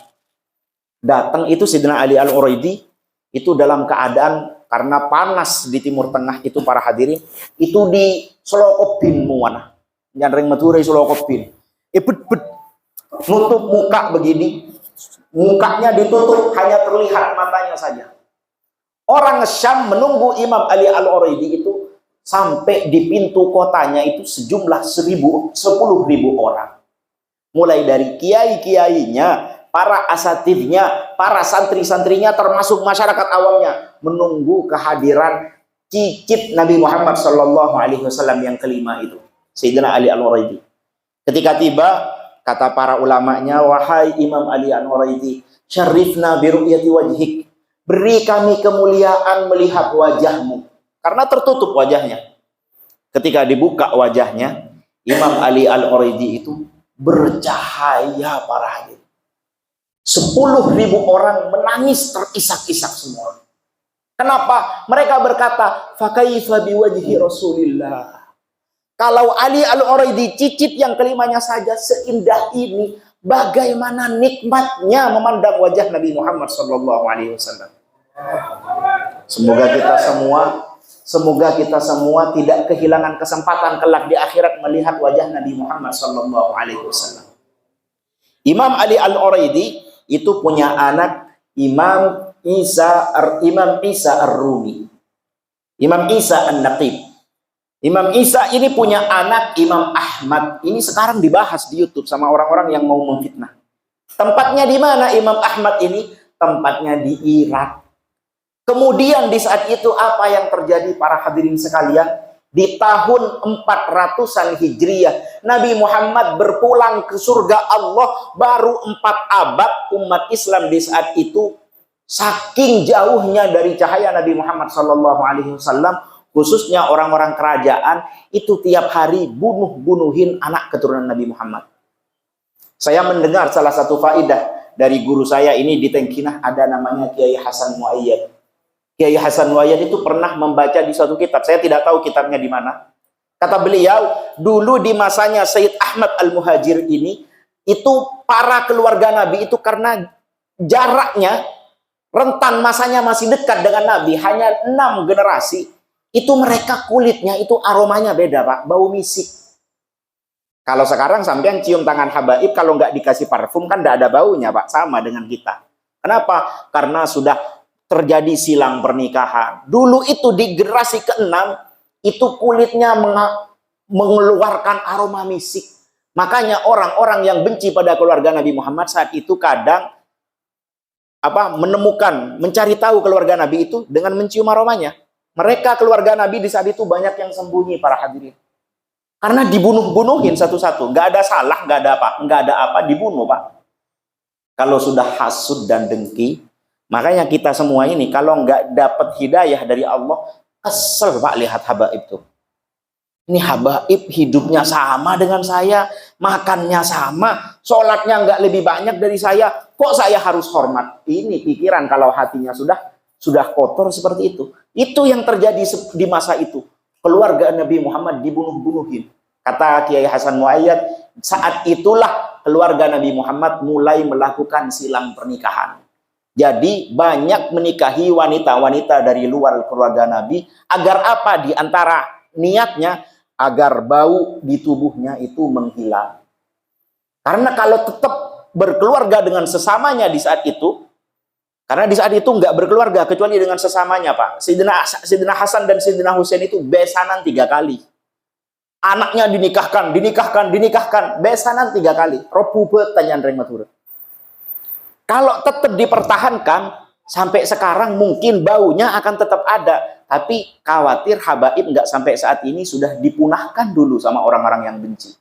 Datang itu Sayyidina Ali Al-Uraidi itu dalam keadaan karena panas di Timur Tengah itu para hadirin, itu di Solokopin muana. Yang mature Solokopin. Nutup muka begini. Mukanya ditutup, hanya terlihat matanya saja. Orang Syam menunggu Imam Ali Al-Uraidi itu sampai di pintu kotanya itu sejumlah 10.000 orang. Mulai dari kiai-kiainya, para asatidnya, para santri-santrinya, termasuk masyarakat awamnya, menunggu kehadiran cicit Nabi Muhammad SAW yang kelima itu, Sayyidina Ali Al-Uraidi. Ketika tiba, kata para ulamanya, wahai Imam Ali An-Nuraidi, syarifna bi ru'yati wajhik, beri kami kemuliaan melihat wajahmu. Karena tertutup wajahnya. Ketika dibuka wajahnya, Imam Ali Al-Nuraidi itu bercahaya para hadirin. 10.000 orang menangis terisak-isak semua. Kenapa? Mereka berkata, fakaifa biwajhi Rasulillah. Kalau Ali Al-Nuraidi cicit yang kelimanya saja seindah ini, bagaimana nikmatnya memandang wajah Nabi Muhammad SAW. Semoga kita semua tidak kehilangan kesempatan kelak di akhirat melihat wajah Nabi Muhammad SAW. Imam Ali Al-Nuraidi itu punya anak Imam Isa Ar-Rumi, Imam Isa An-Naqib. Imam Isa ini punya anak Imam Ahmad. Ini sekarang dibahas di YouTube sama orang-orang yang mau memfitnah. Tempatnya di mana Imam Ahmad ini? Tempatnya di Irak. Kemudian di saat itu apa yang terjadi para hadirin sekalian? Di tahun 400-an Hijriah, Nabi Muhammad berpulang ke surga Allah. Baru 4 abad umat Islam di saat itu saking jauhnya dari cahaya Nabi Muhammad SAW. Khususnya orang-orang kerajaan itu tiap hari bunuhin anak keturunan Nabi Muhammad. Saya mendengar salah satu faedah dari guru saya ini di Tengkinah, ada namanya Kiai Hasan Muayyad. Kiai Hasan Muayyad itu pernah membaca di suatu kitab, saya tidak tahu kitabnya di mana. Kata beliau, dulu di masanya Sayyid Ahmad Al-Muhajir ini, itu para keluarga Nabi itu karena jaraknya, rentan masanya masih dekat dengan Nabi, hanya 6 generasi. Itu mereka kulitnya itu aromanya beda, Pak, bau misik. Kalau sekarang sampean cium tangan habaib, kalau nggak dikasih parfum kan nggak ada baunya, Pak, sama dengan kita. Kenapa? Karena sudah terjadi silang pernikahan. Dulu itu di generasi ke-6 itu kulitnya mengeluarkan aroma misik. Makanya orang-orang yang benci pada keluarga Nabi Muhammad saat itu kadang mencari tahu keluarga Nabi itu dengan mencium aromanya. Mereka keluarga Nabi di saat itu banyak yang sembunyi para hadirin. Karena dibunuh-bunuhin satu-satu. Nggak ada salah, nggak ada apa, dibunuh, Pak. Kalau sudah hasud dan dengki, makanya kita semua ini kalau nggak dapat hidayah dari Allah, kesel, Pak, lihat habaib itu. Ini habaib hidupnya sama dengan saya, makannya sama, sholatnya nggak lebih banyak dari saya, kok saya harus hormat? Ini pikiran kalau hatinya sudah kotor seperti itu. Itu yang terjadi di masa itu. Keluarga Nabi Muhammad dibunuh-bunuhin. Kata Kiai Hasan Muayyad, saat itulah keluarga Nabi Muhammad mulai melakukan silang pernikahan. Jadi banyak menikahi wanita-wanita dari luar keluarga Nabi. Agar apa? Di antara niatnya, agar bau di tubuhnya itu menghilang. Karena kalau tetap berkeluarga dengan sesamanya di saat itu, karena di saat itu nggak berkeluarga kecuali dengan sesamanya, Pak. Sayyidina Hasan dan Sayyidina Husain itu besanan 3 kali. Anaknya dinikahkan, besanan 3 kali. Robubet tanyaan rematur. Kalau tetap dipertahankan sampai sekarang mungkin baunya akan tetap ada, tapi khawatir habaib nggak sampai saat ini sudah dipunahkan dulu sama orang-orang yang benci.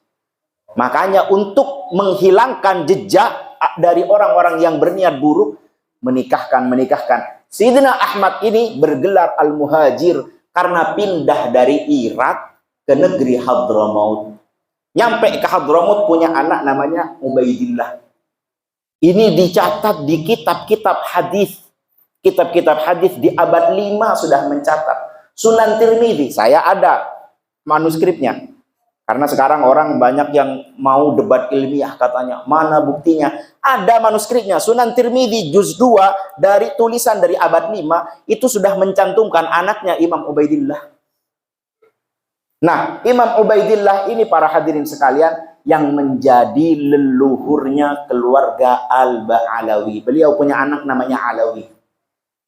Makanya untuk menghilangkan jejak dari orang-orang yang berniat buruk, menikahkan. Sayyidina Ahmad ini bergelar Al-Muhajir karena pindah dari Irak ke negeri Hadramaut. Nyampe ke Hadramaut punya anak namanya Ubaidillah. Ini dicatat di kitab-kitab hadis. Kitab-kitab hadis di abad 5 sudah mencatat. Sunan Tirmidzi, saya ada manuskripnya. Karena sekarang orang banyak yang mau debat ilmiah katanya. Mana buktinya? Ada manuskripnya. Sunan Tirmidzi juz 2 dari tulisan dari abad 5 itu sudah mencantumkan anaknya Imam Ubaidillah. Nah, Imam Ubaidillah ini para hadirin sekalian yang menjadi leluhurnya keluarga Al-Ba'alawi. Beliau punya anak namanya Alawi.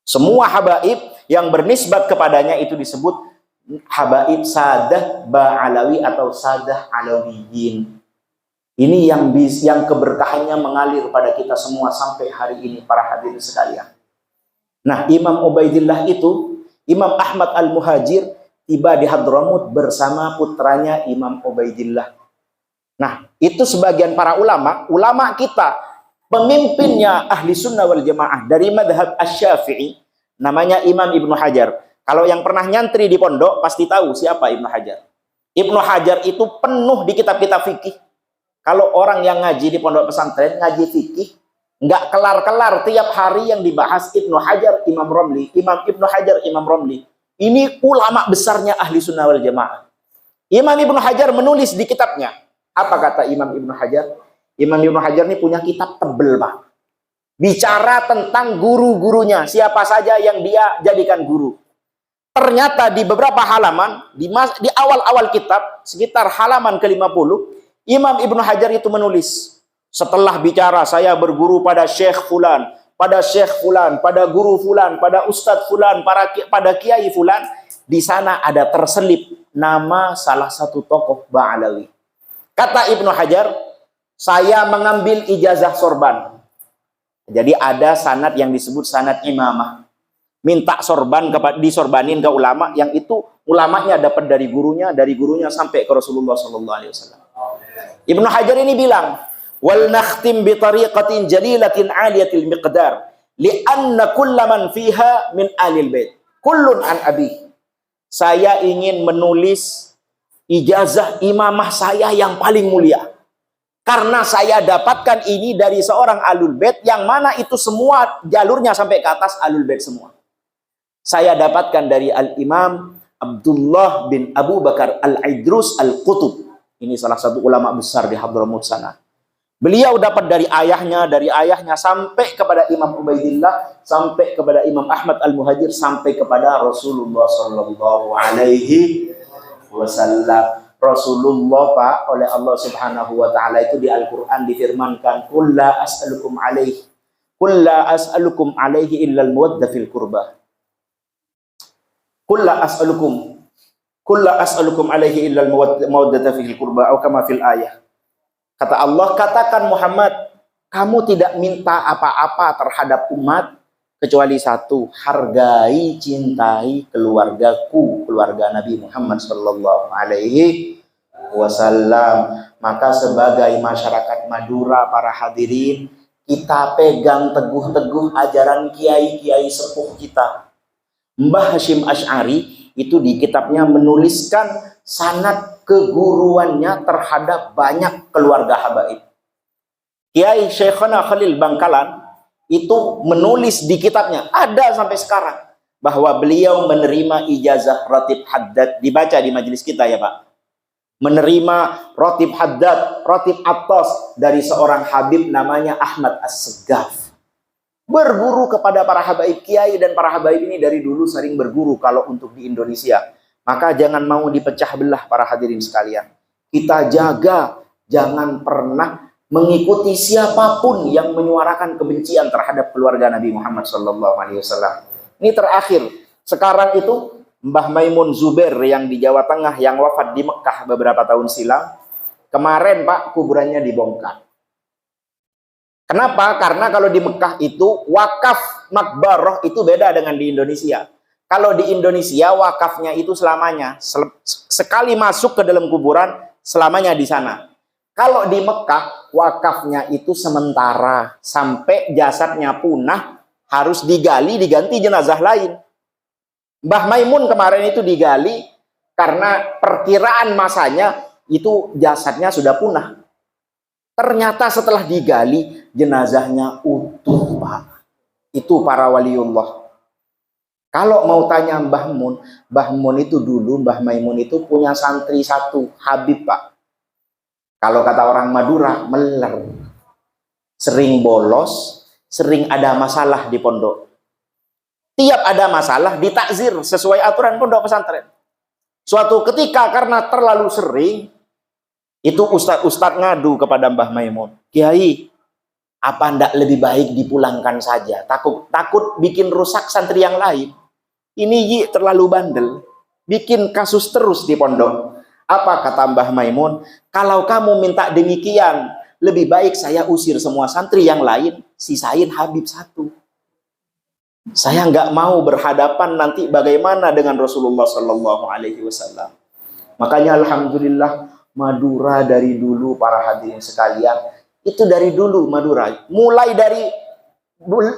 Semua habaib yang bernisbat kepadanya itu disebut habaib Sadah Ba'alawi atau Sadah Alawiyin. Ini yang keberkahannya mengalir pada kita semua sampai hari ini para hadirin sekalian. Nah, Imam Ubaidillah itu, Imam Ahmad Al-Muhajir tiba di Hadramaut bersama putranya Imam Ubaidillah. Nah, itu sebagian para ulama kita, pemimpinnya ahli sunnah wal jamaah dari madhab asy-Syafi'i, namanya Imam Ibnu Hajar. Kalau yang pernah nyantri di pondok pasti tahu siapa Ibnu Hajar. Ibnu Hajar itu penuh di kitab-kitab fikih. Kalau orang yang ngaji di pondok pesantren, ngaji fikih, nggak kelar-kelar tiap hari yang dibahas Ibnu Hajar, Imam Romli, Imam Ibnu Hajar, Imam Romli. Ini ulama besarnya ahli sunnah wal jamaah. Imam Ibnu Hajar menulis di kitabnya. Apa kata Imam Ibnu Hajar? Imam Ibnu Hajar ini punya kitab tebel, Pak. Bicara tentang guru-gurunya, siapa saja yang dia jadikan guru. Ternyata di beberapa halaman, di awal-awal kitab, sekitar halaman ke-50, Imam Ibnu Hajar itu menulis, setelah bicara saya berguru pada Syekh Fulan, pada Syekh Fulan, pada guru Fulan, pada Ustadz Fulan, pada Kiai Fulan, di sana ada terselip nama salah satu tokoh Ba'alawi. Kata Ibnu Hajar, saya mengambil ijazah sorban. Jadi ada sanad yang disebut sanad imamah. Minta sorban, disorbanin ke ulama, yang itu ulamanya dapat dari gurunya sampai ke Rasulullah SAW. Ibnu Hajar ini bilang, wal nakhtim bi tariqatin jalilatin aliyatil miqdar, li'anna kullaman fiha min alil bait, kullun an abi. Saya ingin menulis ijazah imamah saya yang paling mulia. Karena saya dapatkan ini dari seorang alul bait yang mana itu semua jalurnya sampai ke atas alul bait semua. Saya dapatkan dari Al-Imam Abdullah bin Abu Bakar Al-Idrus Al-Qutub. Ini salah satu ulama besar di Hadramaut sana. Beliau dapat dari ayahnya sampai kepada Imam Ubaidillah, sampai kepada Imam Ahmad Al-Muhajir, sampai kepada Rasulullah sallallahu alaihi wasallam. Rasulullah, Pak, oleh Allah Subhanahu wa taala itu di Al-Qur'an difirmankan, "Qul la as'alukum alaihi illa al-mawaddah fil qurbah." Qul la as'alukum alaihi illa al-mawaddah fil qurbah, atau kama fil ayah. Kata Allah, katakan Muhammad, kamu tidak minta apa-apa terhadap umat kecuali satu, hargai, cintai keluargaku, keluarga Nabi Muhammad sallallahu alaihi wasallam. Maka sebagai masyarakat Madura, para hadirin, kita pegang teguh-teguh ajaran kiai-kiai sepuh kita. Mbah Hasyim Asy'ari itu di kitabnya menuliskan sanad keguruannya terhadap banyak keluarga habaib. Kiai Syekhana Khalil Bangkalan itu menulis di kitabnya, ada sampai sekarang, bahwa beliau menerima ijazah Ratib Haddad, dibaca di majelis kita ya Pak, menerima Ratib Haddad, Ratib Attas dari seorang habib namanya Ahmad As-Segaf. Berguru kepada para habaib, kiai dan para habaib ini dari dulu sering berguru kalau untuk di Indonesia. Maka jangan mau dipecah belah para hadirin sekalian. Kita jaga, jangan pernah mengikuti siapapun yang menyuarakan kebencian terhadap keluarga Nabi Muhammad SAW. Ini terakhir. Sekarang itu Mbah Maimun Zubair yang di Jawa Tengah yang wafat di Mekah beberapa tahun silam. Kemarin Pak, kuburannya dibongkar. Kenapa? Karena kalau di Mekah itu wakaf makbaroh itu beda dengan di Indonesia. Kalau di Indonesia wakafnya itu selamanya. Sekali masuk ke dalam kuburan, selamanya di sana. Kalau di Mekah, wakafnya itu sementara. Sampai jasadnya punah, harus digali, diganti jenazah lain. Mbah Maimun kemarin itu digali, karena perkiraan masanya itu jasadnya sudah punah. Ternyata setelah digali, jenazahnya utuh, Pak. Itu para waliullah. Kalau mau tanya Mbah Mun itu dulu, Mbah Maimun itu punya santri satu, Habib, Pak. Kalau kata orang Madura, meler. Sering bolos, sering ada masalah di pondok. Tiap ada masalah, ditakzir sesuai aturan pondok pesantren. Suatu ketika karena terlalu sering, itu ustadz ngadu kepada Mbah Maimun, Kiai, apa ndak lebih baik dipulangkan saja? Takut bikin rusak santri yang lain. Ini terlalu bandel, bikin kasus terus di pondok. Apa kata Mbah Maimun? Kalau kamu minta demikian, lebih baik saya usir semua santri yang lain, sisain Habib satu. Saya nggak mau berhadapan nanti bagaimana dengan Rasulullah Sallallahu Alaihi Wasallam. Makanya alhamdulillah Madura dari dulu para hadirin sekalian, itu dari dulu Madura. Mulai dari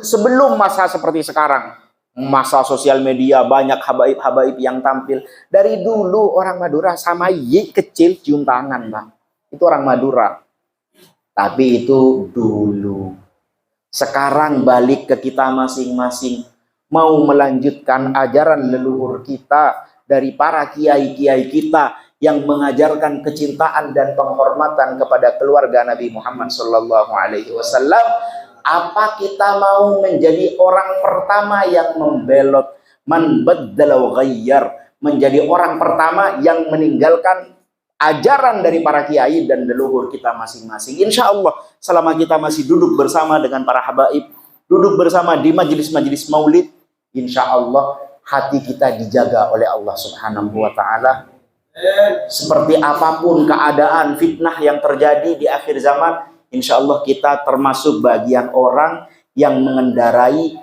sebelum masa seperti sekarang. Masa sosial media banyak habaib-habaib yang tampil. Dari dulu orang Madura sama Y kecil cium tangan, Bang. Itu orang Madura. Tapi itu dulu. Sekarang balik ke kita masing-masing. Mau melanjutkan ajaran leluhur kita dari para kiai-kiai kita yang mengajarkan kecintaan dan penghormatan kepada keluarga Nabi Muhammad SAW. Apa kita mau menjadi orang pertama yang membelot, man baddala wa ghayyar, menjadi orang pertama yang meninggalkan ajaran dari para kiai dan leluhur kita masing-masing? Insya Allah selama kita masih duduk bersama dengan para habaib, duduk bersama di majelis-majelis maulid, insya Allah hati kita dijaga oleh Allah Subhanahu wa Ta'ala. Seperti apapun keadaan fitnah yang terjadi di akhir zaman, insya Allah kita termasuk bagian orang yang mengendarai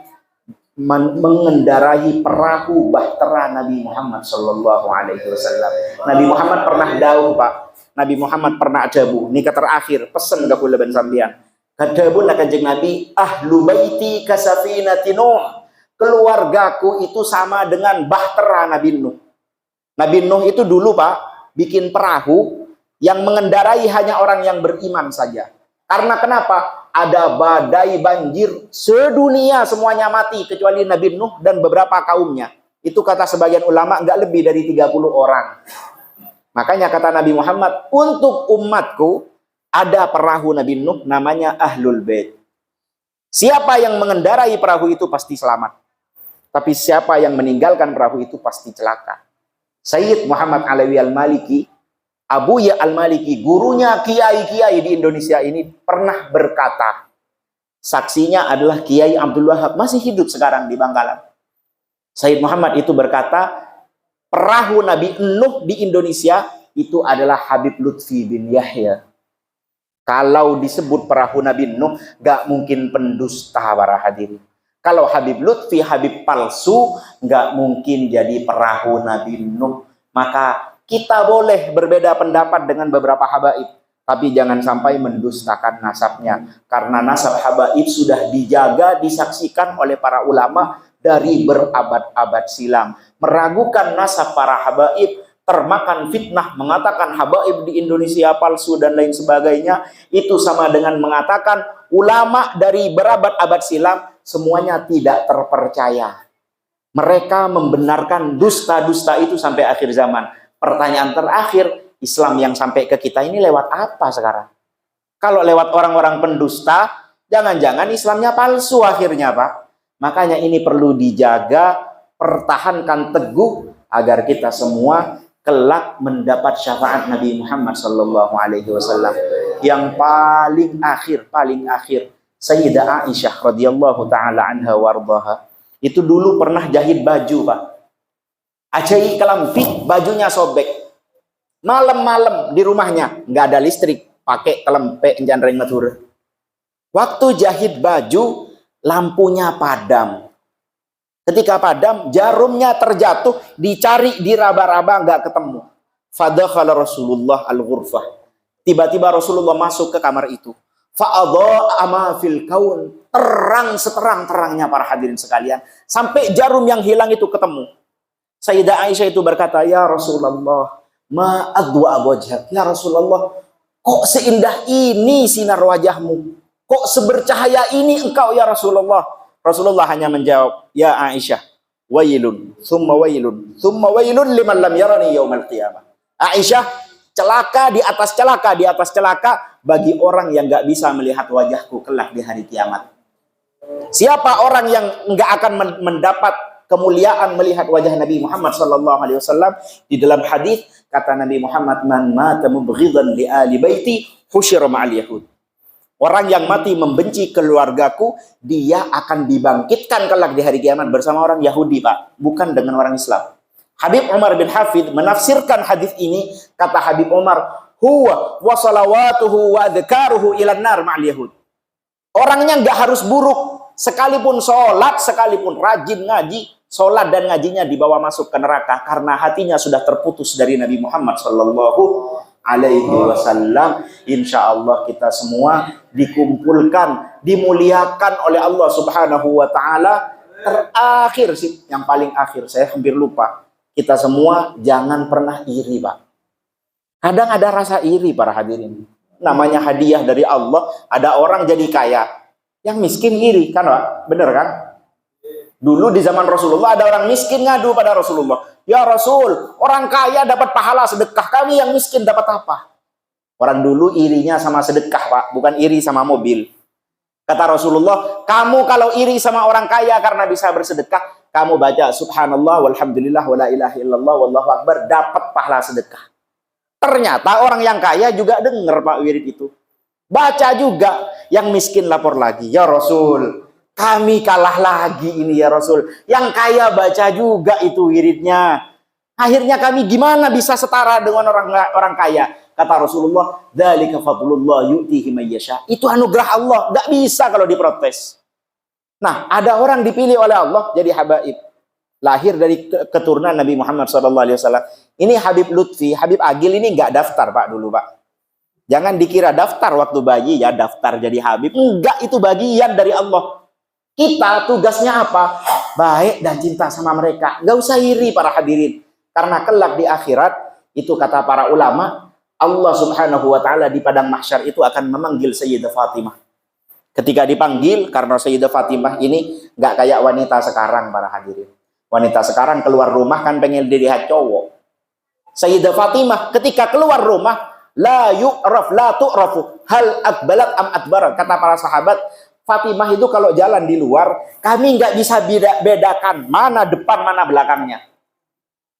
perahu bahtera Nabi Muhammad Sallallahu Alaihi Wasallam. Nabi Muhammad pernah daun, Pak. Nabi Muhammad pernah adabu. Nikah terakhir pesan ke kula ben sampean. Kadabu nak kanjeng Nabi, ahlu baiti kasafinatin Nuh. Keluargaku itu sama dengan bahtera Nabi Nuh. Nabi Nuh itu dulu, Pak, bikin perahu yang mengendarai hanya orang yang beriman saja. Karena kenapa? Ada badai banjir sedunia, semuanya mati kecuali Nabi Nuh dan beberapa kaumnya. Itu kata sebagian ulama nggak lebih dari 30 orang. Makanya kata Nabi Muhammad, untuk umatku ada perahu Nabi Nuh namanya Ahlul Bait. Siapa yang mengendarai perahu itu pasti selamat. Tapi siapa yang meninggalkan perahu itu pasti celaka. Sayyid Muhammad Alawi Al-Maliki, Abuya Al-Maliki, gurunya kiai-kiai di Indonesia ini pernah berkata, saksinya adalah Kiai Abdul Wahab, masih hidup sekarang di Bangkalan. Sayyid Muhammad itu berkata, perahu Nabi Nuh di Indonesia itu adalah Habib Lutfi bin Yahya. Kalau disebut perahu Nabi Nuh, gak mungkin pendusta para hadirin. Kalau Habib Lutfi, Habib palsu, nggak mungkin jadi perahu Nabi Nuh. Maka kita boleh berbeda pendapat dengan beberapa habaib, tapi jangan sampai mendustakan nasabnya. Karena nasab habaib sudah dijaga, disaksikan oleh para ulama dari berabad-abad silam. Meragukan nasab para habaib, termakan fitnah, mengatakan habaib di Indonesia palsu dan lain sebagainya, itu sama dengan mengatakan ulama dari berabad-abad silam semuanya tidak terpercaya. Mereka membenarkan dusta-dusta itu sampai akhir zaman. Pertanyaan terakhir, Islam yang sampai ke kita ini lewat apa sekarang? Kalau lewat orang-orang pendusta, jangan-jangan Islamnya palsu akhirnya, Pak. Makanya ini perlu dijaga, pertahankan teguh agar kita semua kelak mendapat syafaat Nabi Muhammad SAW. Yang paling akhir, Sayyidah Aisyah radhiyallahu taala anha wardaha, itu dulu pernah jahit baju, Pak. Ajai kelampik, bajunya sobek. Malam-malam di rumahnya nggak ada listrik, pakai kelempek janreng matur. Waktu jahit baju, lampunya padam. Ketika padam, jarumnya terjatuh, dicari di raba-raba nggak ketemu. Fadakhala Rasulullah al-ghurfah. Tiba-tiba Rasulullah masuk ke kamar itu. Fa'adha'a ma fil kaun, terang seterang-terangnya para hadirin sekalian, sampai jarum yang hilang itu ketemu. Sayyidah Aisyah itu berkata, ya Rasulullah, ma adwa wajhak. Ya Rasulullah, kok seindah ini sinar wajahmu? Kok sebercahaya ini engkau ya Rasulullah? Rasulullah hanya menjawab, ya Aisyah, wailun, thumma wailun liman lam yarani yaumal qiyamah. Aisyah, celaka di atas celaka bagi orang yang gak bisa melihat wajahku kelak di hari kiamat. Siapa orang yang gak akan mendapat kemuliaan melihat wajah Nabi Muhammad SAW? Di dalam hadis kata Nabi Muhammad, man mata mubghidan li ali baiti husyira ma'al yahud. Orang yang mati membenci keluargaku, dia akan dibangkitkan kelak di hari kiamat bersama orang Yahudi, Pak, bukan dengan orang Islam. Habib Umar bin Hafid menafsirkan hadis ini, kata Habib Umar, huwa wa salawatuhu wa dzikaruhu ilan nar ma'al yahud. Orangnya nggak harus buruk, sekalipun sholat, sekalipun rajin ngaji, sholat dan ngajinya dibawa masuk ke neraka karena hatinya sudah terputus dari Nabi Muhammad sallallahu alaihi wasallam. Insya Allah kita semua dikumpulkan, dimuliakan oleh Allah Subhanahu wa taala. Terakhir sih, yang paling akhir, saya hampir lupa. Kita semua jangan pernah iri, Pak. Kadang ada rasa iri para hadirin. Namanya hadiah dari Allah, ada orang jadi kaya, yang miskin iri, kan Pak? Bener kan? Dulu di zaman Rasulullah ada orang miskin ngadu pada Rasulullah. Ya Rasul, orang kaya dapat pahala sedekah, kami yang miskin dapat apa? Orang dulu irinya sama sedekah, Pak, bukan iri sama mobil. Kata Rasulullah, kamu kalau iri sama orang kaya karena bisa bersedekah, kamu baca subhanallah walhamdulillah wala ilaha illallah wallahu akbar, dapat pahala sedekah. Ternyata orang yang kaya juga dengar Pak wirid itu. Baca juga, yang miskin lapor lagi, ya Rasul, kami kalah lagi ini ya Rasul. Yang kaya baca juga itu wiridnya. Akhirnya kami gimana bisa setara dengan orang kaya? Kata Rasulullah, dzalika fadlullah yu'tihi may yasha. Itu anugerah Allah, enggak bisa kalau diprotes. Nah, ada orang dipilih oleh Allah jadi habaib. Lahir dari keturunan Nabi Muhammad SAW. Ini Habib Lutfi, Habib Agil ini enggak daftar Pak dulu Pak. Jangan dikira daftar waktu bayi ya daftar jadi Habib. Enggak, itu bagian dari Allah. Kita tugasnya apa? Baik dan cinta sama mereka. Enggak usah iri para hadirin. Karena kelak di akhirat, itu kata para ulama, Allah Subhanahu wa taala di padang mahsyar itu akan memanggil Sayyidah Fatimah. Ketika dipanggil, karena Sayyidah Fatimah ini nggak kayak wanita sekarang para hadirin. Wanita sekarang keluar rumah kan pengen dilihat cowok. Sayyidah Fatimah ketika keluar rumah, la yu'raf la tu'rafu hal akbalat am adbarat. Kata para sahabat, Fatimah itu kalau jalan di luar, kami nggak bisa bedakan mana depan mana belakangnya.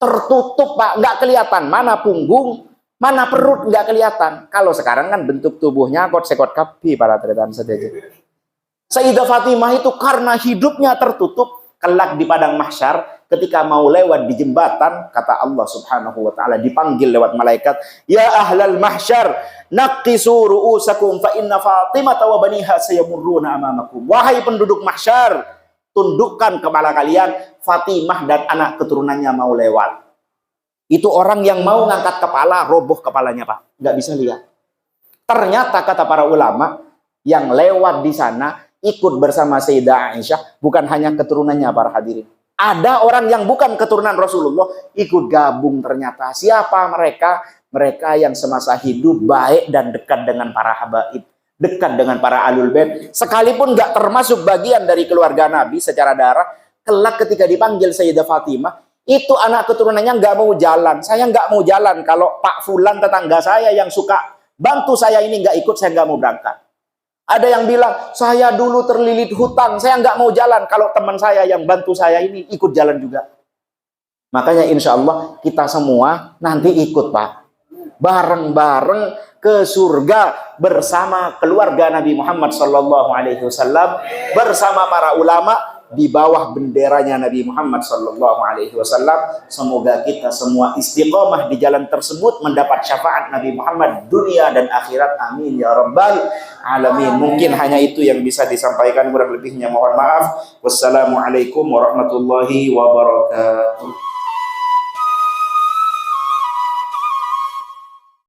Tertutup Pak, nggak kelihatan mana punggung, mana perut, nggak kelihatan. Kalau sekarang kan bentuk tubuhnya kot sekot kapi para tretan sedikit. Sayyidah Fatimah itu karena hidupnya tertutup, kelak di padang mahsyar ketika mau lewat di jembatan, kata Allah Subhanahu wa taala dipanggil lewat malaikat, ya ahlal mahsyar naqisu ru'usakum fa inna Fatimah wa baniha sayamurruna amamakum. Wahai penduduk mahsyar, tundukkan kepala kalian, Fatimah dan anak keturunannya mau lewat. Itu orang yang mau ngangkat kepala, roboh kepalanya Pak, nggak bisa lihat. Ternyata kata para ulama, yang lewat di sana ikut bersama Sayyidah Aisyah bukan hanya keturunannya para hadirin. Ada orang yang bukan keturunan Rasulullah ikut gabung ternyata. Siapa mereka? Mereka yang semasa hidup baik dan dekat dengan para habaib, dekat dengan para alul bait, sekalipun nggak termasuk bagian dari keluarga Nabi secara darah. Kelak ketika dipanggil Sayyidah Fatimah, itu anak keturunannya nggak mau jalan. Saya nggak mau jalan kalau Pak Fulan tetangga saya yang suka bantu saya ini nggak ikut, saya nggak mau berangkat. Ada yang bilang, saya dulu terlilit hutang, saya nggak mau jalan kalau teman saya yang bantu saya ini ikut jalan juga. Makanya insya Allah kita semua nanti ikut Pak, bareng-bareng ke surga bersama keluarga Nabi Muhammad SAW, bersama para ulama, di bawah benderanya Nabi Muhammad SAW. Semoga kita semua istiqomah di jalan tersebut, mendapat syafaat Nabi Muhammad dunia dan akhirat. Amin ya rabbal alamin. Mungkin hanya itu yang bisa disampaikan, kurang lebihnya mohon maaf. Wassalamualaikum warahmatullahi wabarakatuh.